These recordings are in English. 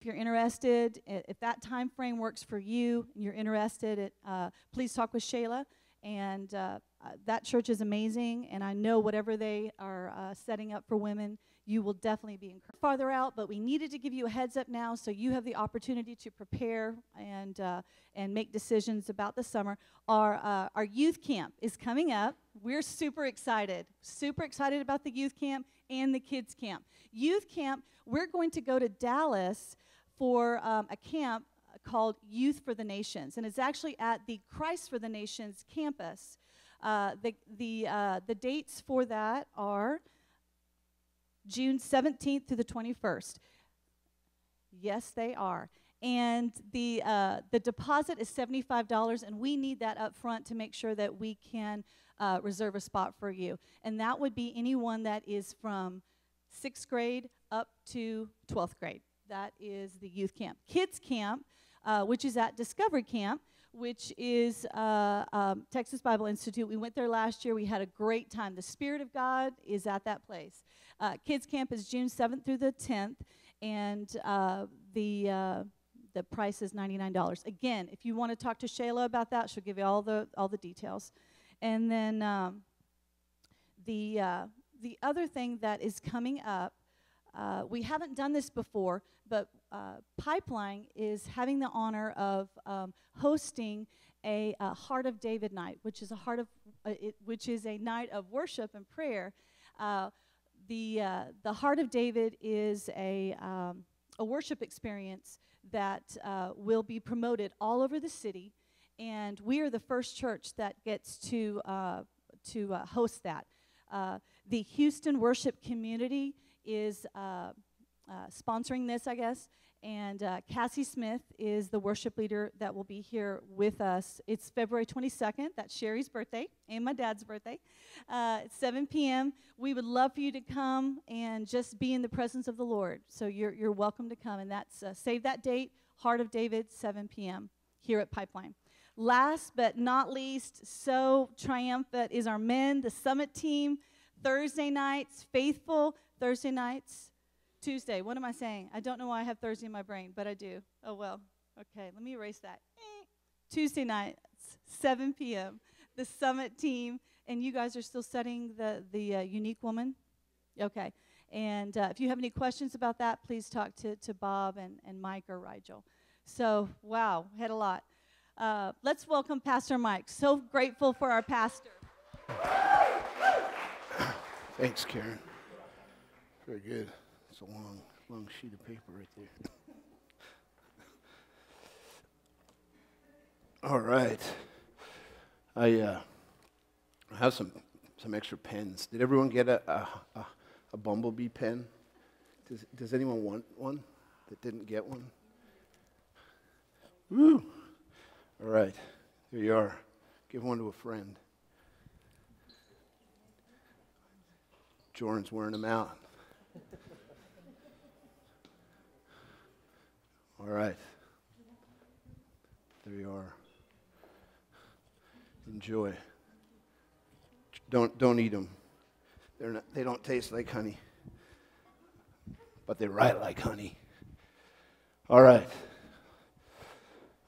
you're interested, if that time frame works for you, and you're interested, please talk with Shayla. And that church is amazing, and I know whatever they are setting up for women, you will definitely be encouraged. Farther out, but we needed to give you a heads up now so you have the opportunity to prepare and make decisions about the summer. Our youth camp is coming up. We're super excited about the youth camp and the kids camp. Youth camp, we're going to go to Dallas for a camp called Youth for the Nations, and it's actually at the Christ for the Nations campus. The dates for that are June 17th through the 21st. Yes, they are. And the deposit is $75, and we need that up front to make sure that we can reserve a spot for you. And that would be anyone that is from 6th grade up to 12th grade. That is the youth camp. Kids camp, which is at Discovery Camp, which is Texas Bible Institute. We went there last year. We had a great time. The Spirit of God is at that place. Kids camp is June 7th through the 10th, and the price is $99. Again, if you want to talk to Shayla about that, she'll give you all the details. And then the other thing that is coming up, we haven't done this before, but Pipeline is having the honor of hosting a Heart of David night, which is a night of worship and prayer. The Heart of David is a worship experience that will be promoted all over the city, and we are the first church that gets to host that. The Houston Worship Community is sponsoring this, I guess, and Cassie Smith is the worship leader that will be here with us. It's February 22nd. That's Sherry's birthday and my dad's birthday. It's 7 p.m. We would love for you to come and just be in the presence of the Lord. So you're welcome to come, and that's save that date, Heart of David, 7 p.m. here at Pipeline. Last but not least, so triumphant is our men, the Summit team. Thursday nights, faithful Thursday nights. Tuesday, what am I saying? I don't know why I have Thursday in my brain, but I do. Oh, well. Okay, let me erase that. Tuesday nights, 7 p.m., the Summit team, and you guys are still studying the Unique Woman? Okay, and if you have any questions about that, please talk to Bob and Mike or Rigel. So, wow, had a lot. Let's welcome Pastor Mike. So grateful for our pastor. Thanks, Karen. Very good. It's a long sheet of paper right there. All right. I have some extra pens. Did everyone get a Bumblebee pen? Does anyone want one that didn't get one? Woo! All right. Here you are. Give one to a friend. Jordan's wearing them out. All right. There you are. Enjoy. Don't eat them. They don't taste like honey, but they write like honey. All right.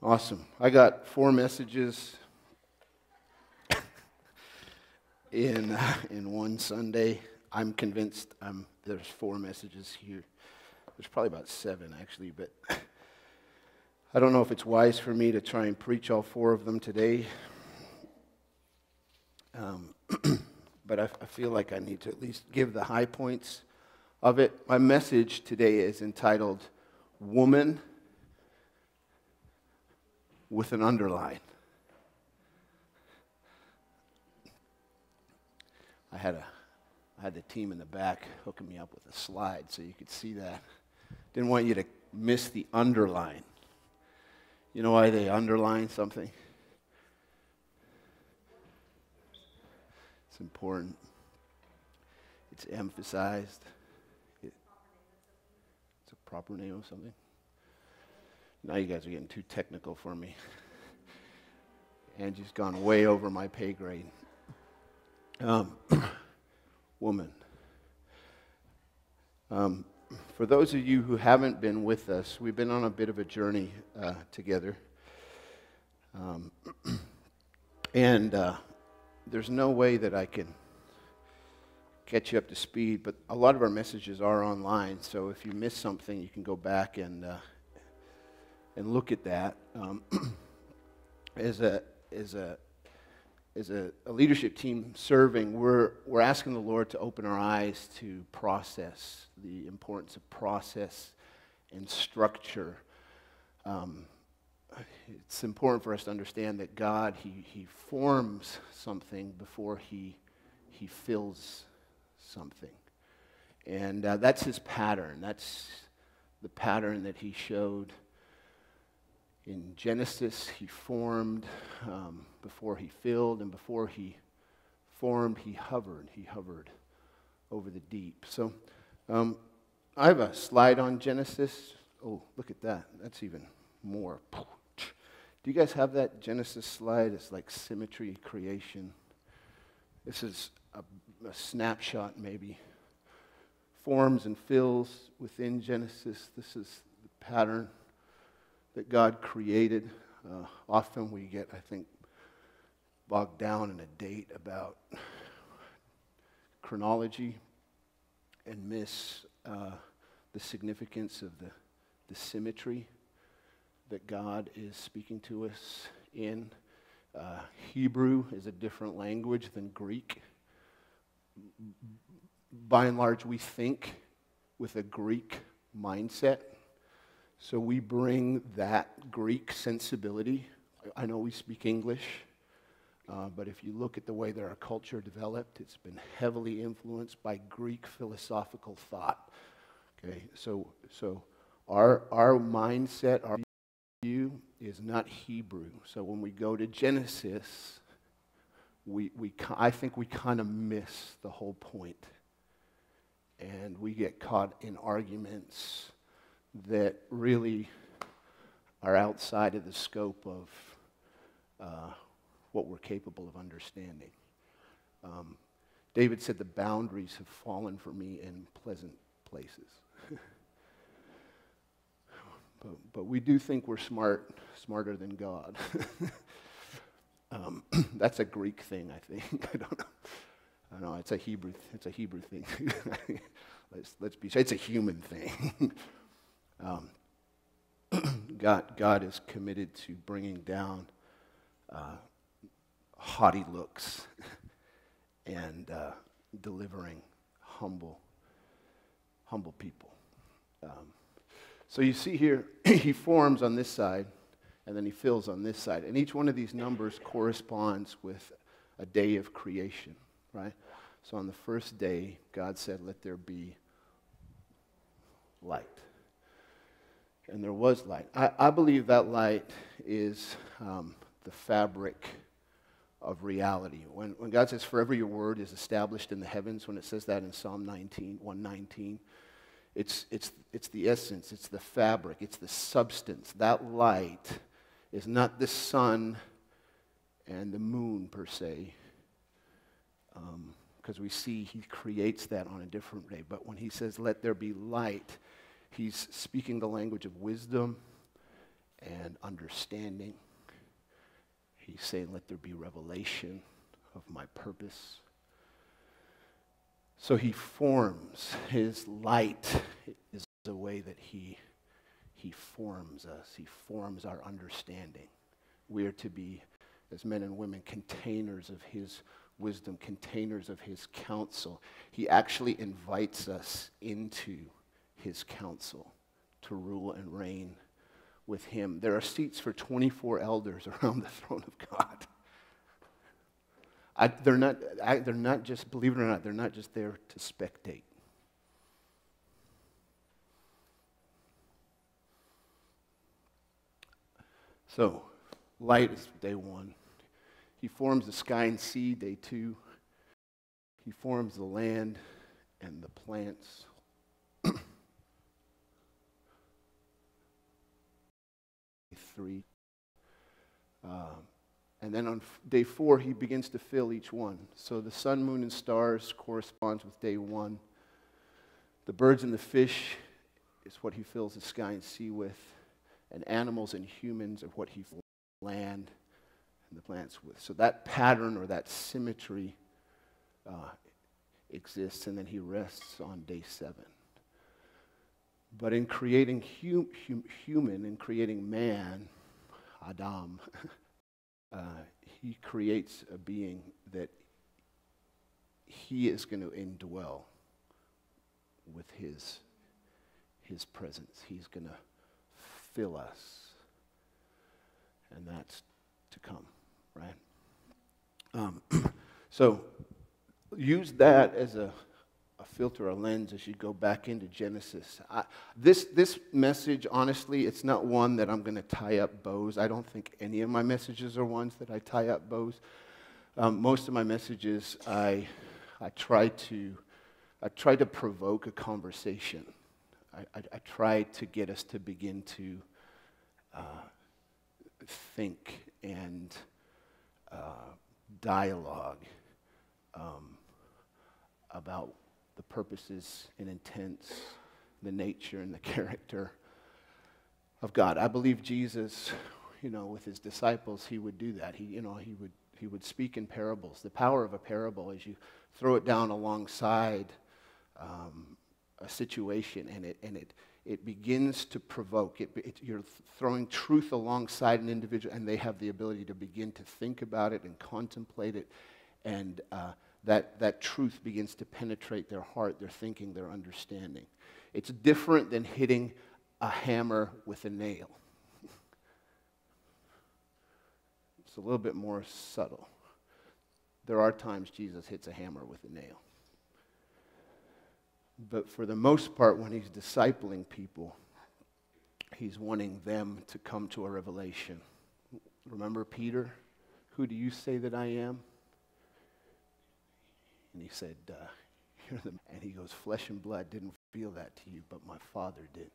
Awesome. I got 4 messages in one Sunday. I'm convinced there's 4 messages here. There's probably about 7 actually, but I don't know if it's wise for me to try and preach all 4 of them today. But I feel like I need to at least give the high points of it. My message today is entitled Woman with an Underline. I had the team in the back hooking me up with a slide so you could see that. Didn't want you to miss the underline. You know why they underline something? It's important. It's emphasized. It's a proper name of something. Now you guys are getting too technical for me. Angie's gone way over my pay grade. Woman. For those of you who haven't been with us, we've been on a bit of a journey together. Um, and there's no way that I can catch you up to speed, but a lot of our messages are online, so if you miss something, you can go back and look at that. As a leadership team serving, we're asking the Lord to open our eyes to process, the importance of process and structure. It's important for us to understand that God, He forms something before He fills something. And that's His pattern. That's the pattern that He showed in Genesis. He formed before He filled, and before He formed, He hovered. He hovered over the deep. So I have a slide on Genesis. Oh, look at that. That's even more. Do you guys have that Genesis slide? It's like symmetry, creation. This is a snapshot, maybe. Forms and fills within Genesis. This is the pattern that God created. Often we get, I think, bogged down in a date about chronology and miss the significance of the symmetry that God is speaking to us in. Hebrew is a different language than Greek. By and large, we think with a Greek mindset. So we bring that Greek sensibility. I know we speak English, but if you look at the way that our culture developed, it's been heavily influenced by Greek philosophical thought. Okay, so our mindset, our view is not Hebrew. So when we go to Genesis, I think we kind of miss the whole point. And we get caught in arguments that really are outside of the scope of what we're capable of understanding. David said, "The boundaries have fallen for me in pleasant places." But we do think we're smarter than God. That's a Greek thing, I think. I don't know. It's a Hebrew thing. Let's be. It's a human thing. God is committed to bringing down haughty looks and delivering humble people. So you see here, He forms on this side, and then He fills on this side. And each one of these numbers corresponds with a day of creation, right? So on the first day, God said, "Let there be light." And there was light. I believe that light is the fabric of reality. When God says, "Forever your word is established in the heavens," when it says that in Psalm 119, it's the essence, it's the fabric, it's the substance. That light is not the sun and the moon per se, because we see He creates that on a different day. But when He says, "Let there be light," He's speaking the language of wisdom and understanding. He's saying, "Let there be revelation of my purpose." So He forms. His light is the way that He forms us. He forms our understanding. We are to be, as men and women, containers of His wisdom, containers of His counsel. He actually invites us into His counsel to rule and reign with Him. There are seats for 24 elders around the throne of God. They're not just, believe it or not, they're not just there to spectate. So, light is day one. He forms the sky and sea, day two. He forms the land and the plants. Three. And then on day four, He begins to fill each one. So the sun, moon, and stars corresponds with day one. The birds and the fish is what he fills the sky and sea with, and animals and humans are what he fills land and the plants with. So that pattern or that symmetry exists, and then he rests on day 7. But in creating human, in creating man, Adam, he creates a being that he is going to indwell with his presence. He's going to fill us. And that's to come, right? So use that as a filter, a lens as you go back into Genesis. This message, honestly, it's not one that I'm going to tie up bows. I don't think any of my messages are ones that I tie up bows. Most of my messages, I try to provoke a conversation. I try to get us to begin to think and dialogue about the purposes and intents, the nature and the character of God. I believe Jesus, with his disciples, he would do that. He would speak in parables. The power of a parable is you throw it down alongside a situation, and it begins to provoke. You're throwing truth alongside an individual, and they have the ability to begin to think about it and contemplate it, and that truth begins to penetrate their heart, their thinking, their understanding. It's different than hitting a hammer with a nail. It's a little bit more subtle. There are times Jesus hits a hammer with a nail. But for the most part, when he's discipling people, he's wanting them to come to a revelation. Remember Peter? Who do you say that I am? And he said, you're the... And he goes, flesh and blood didn't feel that to you, but my Father did.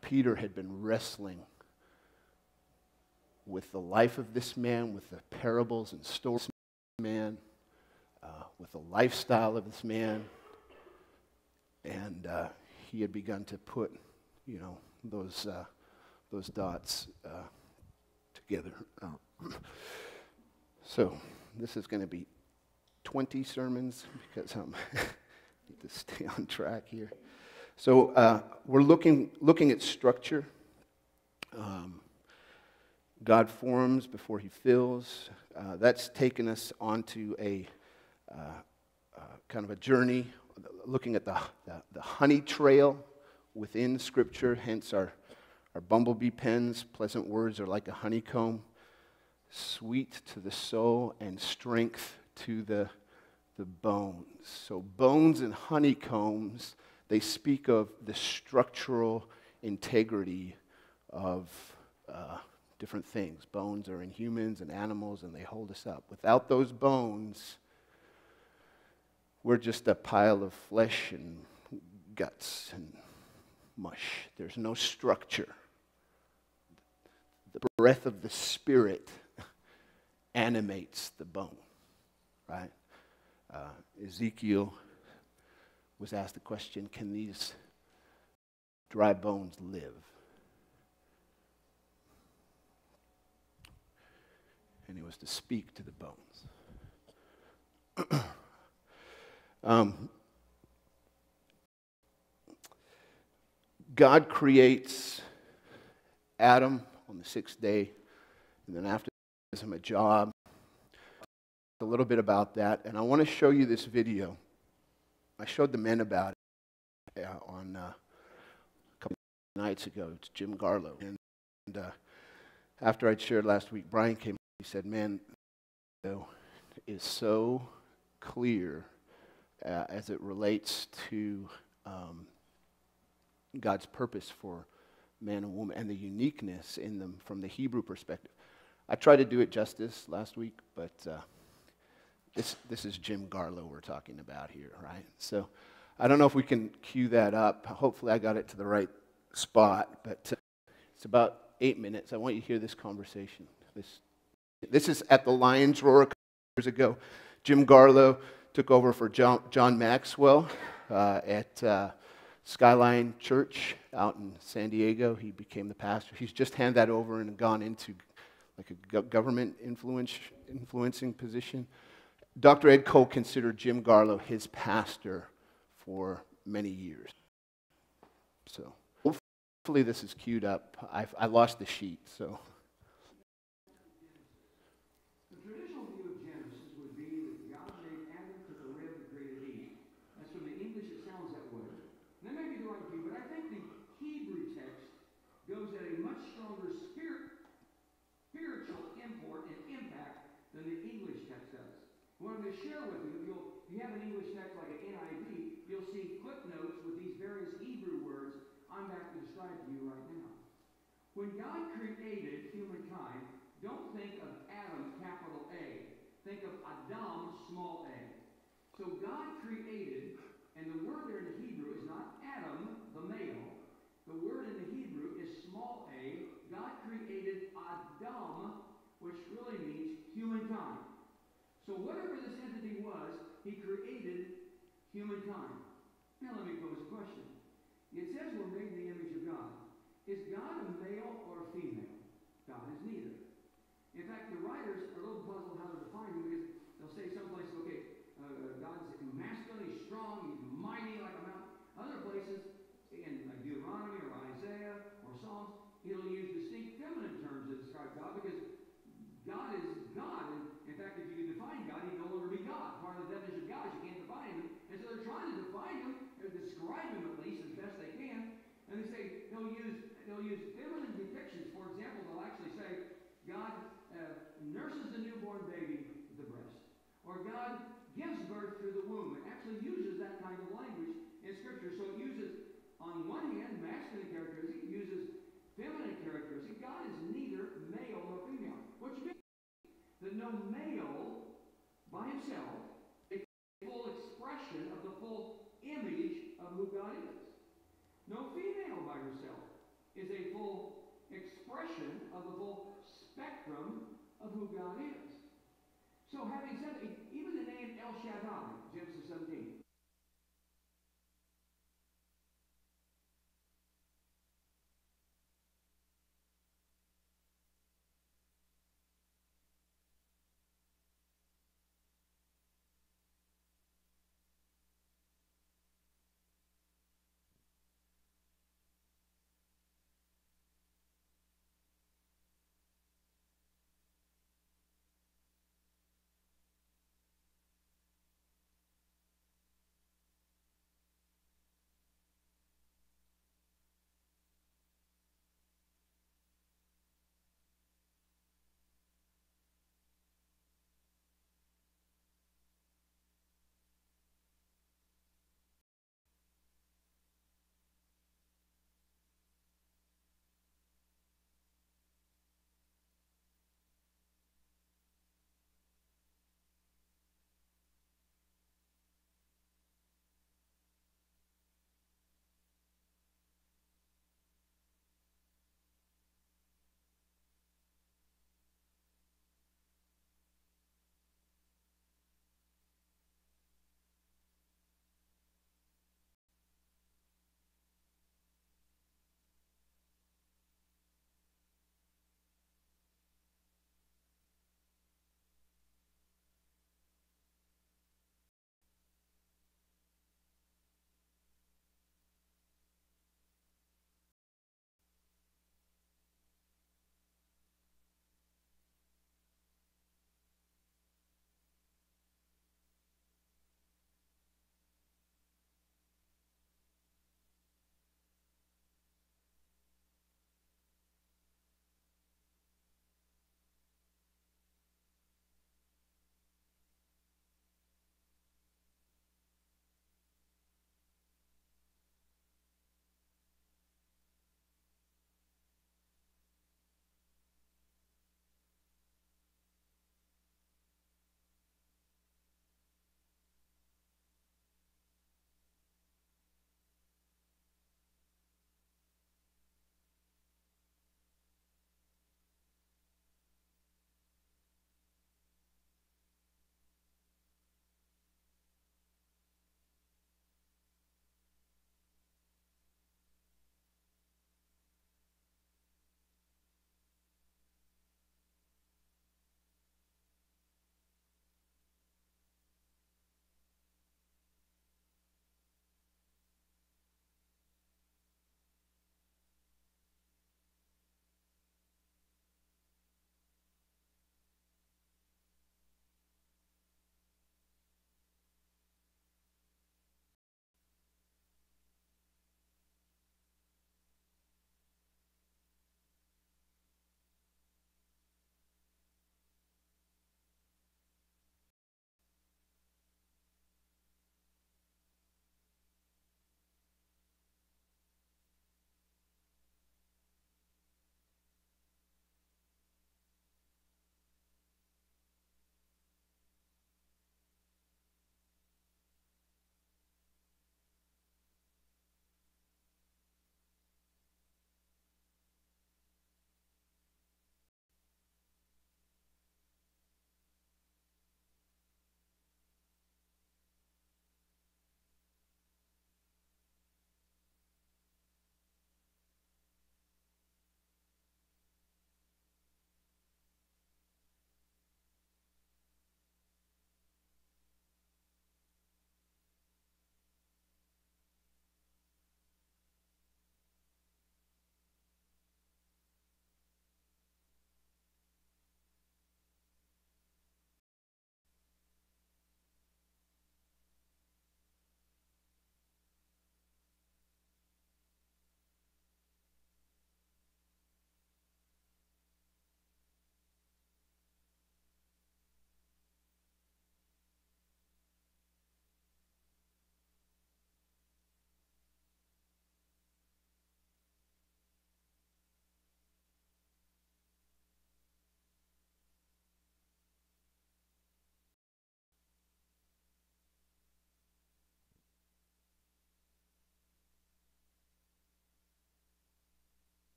Peter had been wrestling with the life of this man, with the parables and stories of this man, with the lifestyle of this man. And he had begun to put, those dots together. So this is going to be 20 sermons because I need to stay on track here. So we're looking at structure. God forms before he fills. That's taken us onto a kind of a journey, looking at the honey trail within Scripture, hence our bumblebee pens. Pleasant words are like a honeycomb, sweet to the soul and strength to the bones. So bones and honeycombs, they speak of the structural integrity of different things. Bones are in humans and animals, and they hold us up. Without those bones, we're just a pile of flesh and guts and mush. There's no structure. The breath of the Spirit animates the bone, right? Ezekiel was asked the question, can these dry bones live? And he was to speak to the bones. God creates Adam on the 6th day, and then after that, gives him a job. A little bit about that, and I want to show you this video. I showed the men about it on a couple of nights ago. It's Jim Garlow. And after I'd shared last week, Brian came. He said, man, the video is so clear as it relates to God's purpose for man and woman and the uniqueness in them from the Hebrew perspective. I tried to do it justice last week, but this is Jim Garlow we're talking about here, right? So I don't know if we can cue that up. Hopefully I got it to the right spot, but it's about 8 minutes. I want you to hear this conversation. This is at the Lion's Roar a couple years ago. Jim Garlow took over for John Maxwell at Skyline Church out in San Diego. He became the pastor. He's just handed that over and gone into like a government influencing position. Dr. Ed Cole considered Jim Garlow his pastor for many years. So hopefully this is queued up. I lost the sheet, so. The traditional view of Genesis would be that God made Adam to the rib that created Eve. That's from the English, it sounds that way. And that may be the right view, but I think the Hebrew text goes at a much stronger spiritual import and impact than the English text does. What I'm going to share with you, if you have an English text like an NIV, you'll see footnotes with these various Hebrew words I'm about to describe to you right now. When God created humankind, don't think of Adam, capital A. Think of Adam, small a. So God created, and the word there in the Hebrew is not Adam, the male. The word in the Hebrew is small a. God created Adam, which really means humankind. So whatever this entity was, he created humankind. Now let me pose a question. It says we're made in the image of God. Is God a male or a female? God is neither. In fact, the writers are a little puzzled how to define him because they'll say some places, okay, God's masculine, he's strong, he's mighty like a mountain. Other places, in like Deuteronomy or Isaiah or Psalms, it'll use distinct feminine terms to describe God because God is God. And in fact, if you could define God, he'd no longer be God. Part of the definition of God is you can't define him. And so they're trying to define him, or describe him at least as best they can. And they say they'll use feminine depictions. For example, they'll actually say God nurses the newborn baby at the breast, or God gives birth through the womb. It actually uses that kind of language in Scripture. So it uses, on one hand, masculine characteristic, it uses feminine characteristic. God is neither male nor female, which means that no male by himself is a full expression of the full image of who God is. No female by herself is a full expression of the full spectrum of who God is. So having said that, even the name El Shaddai, Genesis 17,